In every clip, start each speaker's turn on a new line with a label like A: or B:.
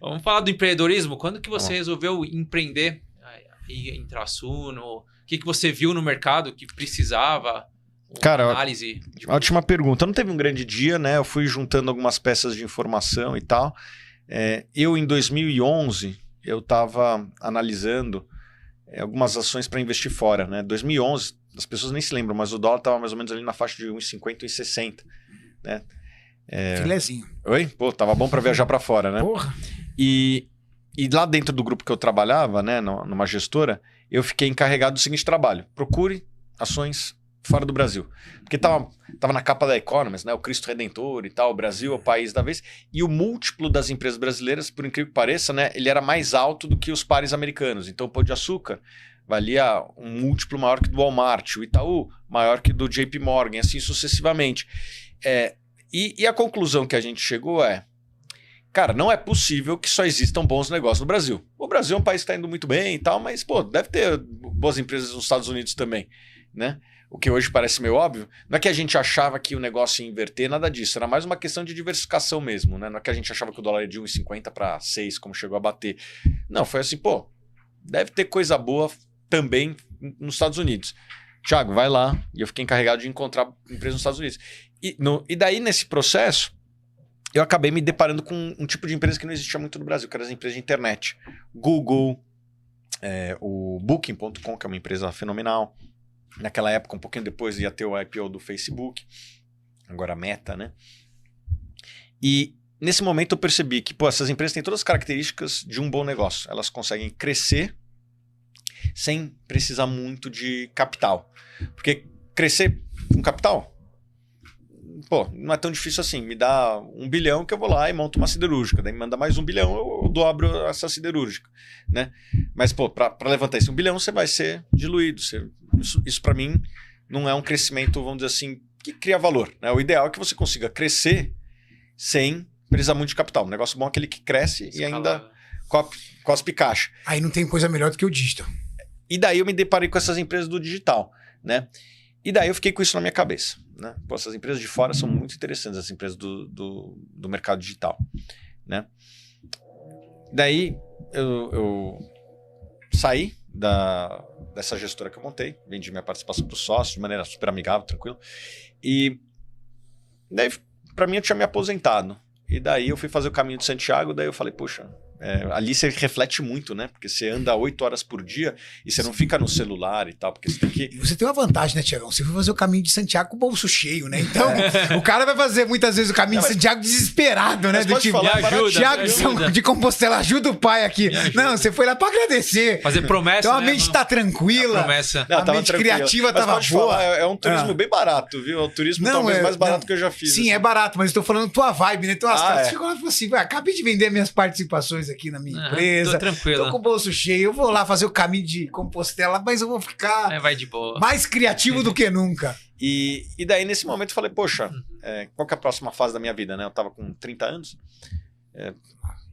A: Vamos falar do empreendedorismo. Quando que você resolveu empreender e entrar a Suno? O que você viu no mercado que precisava?
B: Cara,
A: análise
B: ótima pergunta. Não teve um grande dia, né? Eu fui juntando algumas peças de informação e tal. Eu, em 2011, eu estava analisando algumas ações para investir fora, né? 2011, as pessoas nem se lembram, mas o dólar estava mais ou menos ali na faixa de 1,50 e 1,60, né?
C: Filezinho.
B: Oi? Pô, tava bom para viajar para fora, né?
C: Porra.
B: E lá dentro do grupo que eu trabalhava, né, numa gestora, eu fiquei encarregado do seguinte trabalho: procure ações fora do Brasil. Porque tava na capa da Economist, né, o Cristo Redentor e tal, o Brasil é o país da vez, e o múltiplo das empresas brasileiras, por incrível que pareça, né, ele era mais alto do que os pares americanos. Então o Pão de Açúcar valia um múltiplo maior que do Walmart, o Itaú maior que do JP Morgan, assim sucessivamente. E a conclusão que a gente chegou cara, não é possível que só existam bons negócios no Brasil. O Brasil é um país que está indo muito bem e tal, mas, pô, deve ter boas empresas nos Estados Unidos também, né? O que hoje parece meio óbvio. Não é que a gente achava que o negócio ia inverter, nada disso. Era mais uma questão de diversificação mesmo, né? Não é que a gente achava que o dólar ia de 1,50 para 6, como chegou a bater. Não, foi assim, pô, deve ter coisa boa também nos Estados Unidos. Thiago, vai lá. E eu fiquei encarregado de encontrar empresas nos Estados Unidos. E daí, nesse processo, eu acabei me deparando com um tipo de empresa que não existia muito no Brasil, que eram as empresas de internet. Google, o Booking.com, que é uma empresa fenomenal. Naquela época, um pouquinho depois, ia ter o IPO do Facebook. Agora Meta, né? E nesse momento eu percebi que, pô, essas empresas têm todas as características de um bom negócio. Elas conseguem crescer sem precisar muito de capital. Porque crescer com capital, pô, não é tão difícil assim. Me dá 1 bilhão que eu vou lá e monto uma siderúrgica. Daí me manda mais 1 bilhão, eu dobro essa siderúrgica, né? Mas, pô, para levantar esse 1 bilhão, você vai ser diluído. Isso para mim não é um crescimento, vamos dizer assim, que cria valor, né? O ideal é que você consiga crescer sem precisar muito de capital. Um negócio bom é aquele que cresce e ainda cospe caixa.
C: Aí não tem coisa melhor do que o digital.
B: E daí eu me deparei com essas empresas do digital, né? E daí eu fiquei com isso na minha cabeça, né? Pô, essas empresas de fora são muito interessantes, as empresas do mercado digital, né? Daí eu saí dessa gestora que eu montei, vendi minha participação para o sócio de maneira super amigável, tranquilo. E daí, para mim, eu tinha me aposentado. E daí eu fui fazer o caminho de Santiago, daí eu falei, poxa, ali você reflete muito, né? Porque você anda 8 horas por dia e você não fica no celular e tal, porque você tem que...
C: E você tem uma vantagem, né, Tiagão? Você foi fazer o caminho de Santiago com o bolso cheio, né? Então, o cara vai fazer muitas vezes o caminho de Santiago desesperado, né? Do tipo, Tiago de Compostela, ajuda o pai aqui. Não, você foi lá pra agradecer.
A: Fazer promessa,
C: então a
A: né?
C: mente tá tranquila. A mente criativa tava boa.
B: Falar, é um turismo bem barato, viu? É o turismo talvez mais barato que eu já fiz.
C: Sim,
B: assim.
C: É barato, mas eu tô falando tua vibe, né? Você chegou lá e falou assim, acabei de vender minhas participações aqui na minha empresa.
A: Tô tranquilo.
C: Tô com o bolso cheio, eu vou lá fazer o caminho de Compostela, mas eu vou ficar
A: vai de boa.
C: mais criativo do que nunca.
B: E daí, nesse momento, eu falei, poxa, qual que é a próxima fase da minha vida, né? Eu tava com 30 anos.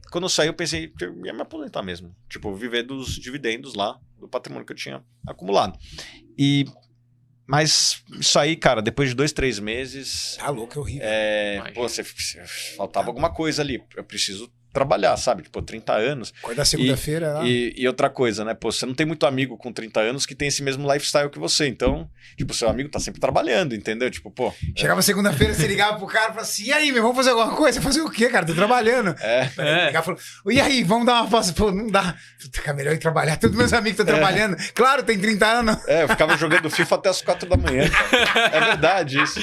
B: Quando eu saí, eu pensei que eu ia me aposentar mesmo. Tipo, viver dos dividendos lá, do patrimônio que eu tinha acumulado. Mas isso aí, cara, depois de 2, 3 meses...
C: Tá louco, é horrível.
B: Faltava alguma coisa ali. Eu preciso trabalhar, sabe? Tipo, 30 anos.
C: Acordar segunda-feira lá.
B: E outra coisa, né? Pô, você não tem muito amigo com 30 anos que tem esse mesmo lifestyle que você. Então, tipo, seu amigo tá sempre trabalhando, entendeu? Tipo, pô...
C: Chegava segunda-feira, você ligava pro cara e falava assim, e aí, meu, vamos fazer alguma coisa? Fazer o quê, cara? Tô trabalhando. Ligava e falou, e aí, vamos dar uma pausa? Pô, não dá. Fica melhor ir trabalhar. Todos meus amigos estão trabalhando. Claro, tem 30 anos.
B: Eu ficava jogando FIFA até as 4 da manhã. Cara. É verdade isso.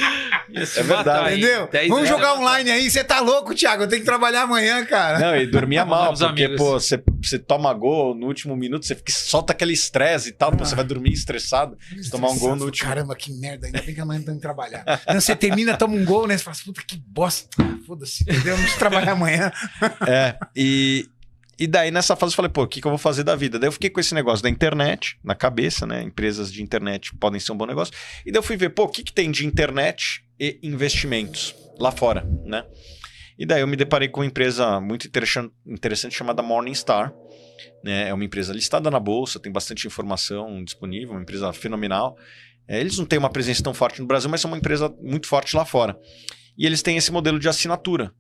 B: É verdade.
C: Entendeu? Vamos jogar online aí. Você tá louco, Thiago? Eu tenho que trabalhar amanhã, cara.
B: Não, e dormia mal, porque,
A: amigos.
B: pô, você toma gol no último minuto, você solta aquele estresse e tal, pô, você vai dormir estressado, você tomar um gol no último...
C: Caramba, que merda, ainda bem que amanhã tem que trabalhar. Não, você termina, toma um gol, né? Você fala assim, puta, que bosta. Foda-se, entendeu? Não preciso trabalhar amanhã.
B: E daí nessa fase eu falei, pô, o que eu vou fazer da vida? Daí eu fiquei com esse negócio da internet na cabeça, né? Empresas de internet podem ser um bom negócio. E daí eu fui ver, pô, o que tem de internet e investimentos lá fora, né? E daí eu me deparei com uma empresa muito interessante chamada Morningstar. Né? É uma empresa listada na bolsa, tem bastante informação disponível, uma empresa fenomenal. Eles não têm uma presença tão forte no Brasil, mas são uma empresa muito forte lá fora. E eles têm esse modelo de assinatura.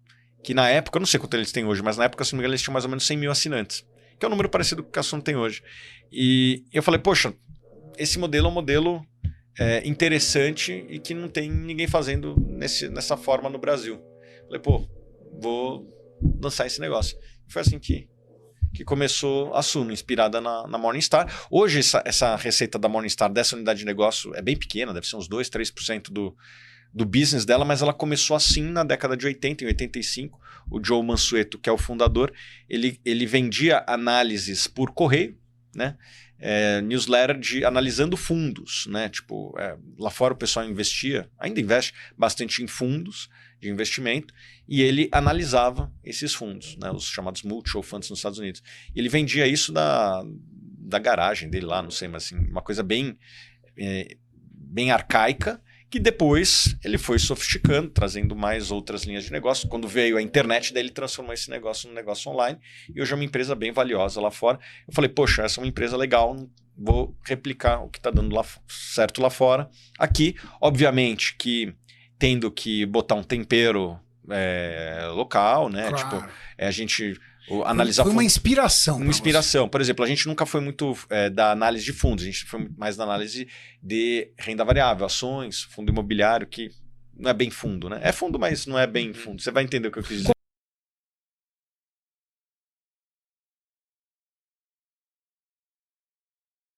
B: que na época, eu não sei quanto eles têm hoje, mas na época, se não me engano, eles tinham mais ou menos 100 mil assinantes, que é um número parecido com o que a Suno tem hoje. E eu falei, poxa, esse modelo é um modelo interessante e que não tem ninguém fazendo nessa forma no Brasil. Falei, pô, vou lançar esse negócio. E foi assim que começou a Suno, inspirada na Morningstar. Hoje, essa receita da Morningstar, dessa unidade de negócio, é bem pequena, deve ser uns 2%, 3% do business dela, mas ela começou assim na década de 80, em 85. O Joe Mansueto, que é o fundador, ele vendia análises por correio, né? Newsletter analisando fundos, né? Tipo, lá fora o pessoal ainda investe bastante em fundos de investimento, e ele analisava esses fundos, né? Os chamados mutual funds nos Estados Unidos. E ele vendia isso da garagem dele lá, não sei, mas assim, uma coisa bem arcaica, que depois ele foi sofisticando, trazendo mais outras linhas de negócio. Quando veio a internet, daí ele transformou esse negócio num negócio online, e hoje é uma empresa bem valiosa lá fora. Eu falei, poxa, essa é uma empresa legal, vou replicar o que está dando certo lá fora. Aqui, obviamente que tendo que botar um tempero local, né?
C: Claro.
B: Tipo, a gente... analisar
C: foi uma inspiração.
B: Uma inspiração. Por exemplo, a gente nunca foi muito da análise de fundos, a gente foi mais da análise de renda variável, ações, fundo imobiliário, que não é bem fundo, né? É fundo, mas não é bem fundo. Você vai entender o que eu quis dizer.